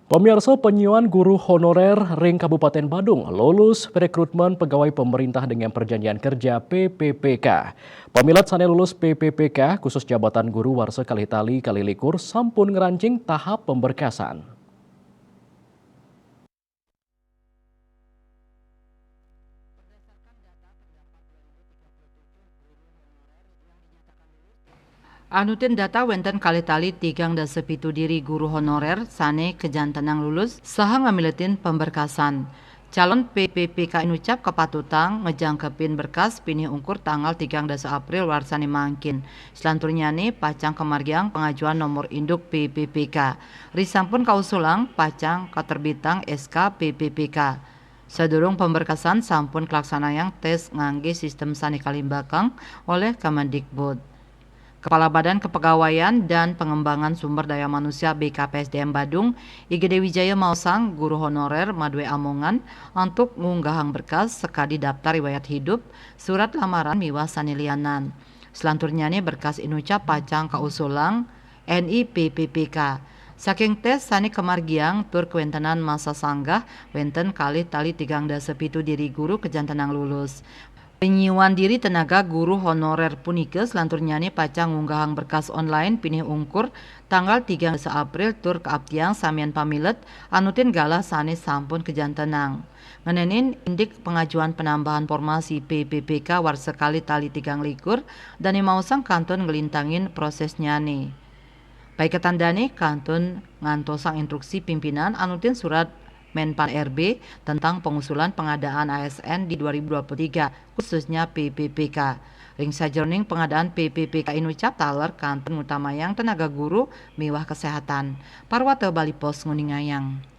Pemirsa penyuan guru honorer Ring Kabupaten Badung lulus rekrutmen pegawai pemerintah dengan perjanjian kerja PPPK. Pemilat sane lulus PPPK khusus jabatan guru warsa Kalitali Kalilikur sampun ngerancing tahap pemberkasan. Anutin data wenten kali-tali tigang dan sepitu diri guru honorer sane kejantanang lulus saha ngamiletin pemberkasan. Calon PPPK inucap kepatutang ngejangkepin berkas pinih ungkur tanggal 13 April warsani mangkin. Selanturnya nih pacang kemargiang pengajuan nomor induk PPPK. Risampun kausulang pacang katerbitang SK PPPK. Sedurung pemberkasan sampun kelaksanayang tes ngangge sistem sani kalimbakang oleh Kemendikbud. Kepala Badan Kepegawaian dan Pengembangan Sumber Daya Manusia BKPSDM Badung, IGD Wijaya Mausang, guru honorer Madwe Amongan, untuk ngunggahang berkas sekadi daftar riwayat hidup, surat lamaran miwah sanilianan. Selanturnya nih berkas inucap pacang kausulang NIPPPK. Saking tes sani kemargiang tur kewentenan masa sanggah wenten kali tali tigang sepitu diri guru kejantanang lulus. Penyiuan diri tenaga guru honorer punikes lanturnya nih pacang ngunggahang berkas online pinih ungkur tanggal 13 April tur keabtiang samian pamilet anutin galah sanes sampun kejantenang. Ngenenin indik pengajuan penambahan formasi PPPK warsekali tali tigang likur dan mausang kanton ngelintangin prosesnya nih. Baik ketandane kantun ngantosang instruksi pimpinan anutin surat Menpan RB tentang pengusulan pengadaan ASN di 2023 khususnya PPPK. Ring sajroning pengadaan PPPK inucap taler kanton utamayang tenaga guru miwah kesehatan. Parwate Bali Pos nguningayang.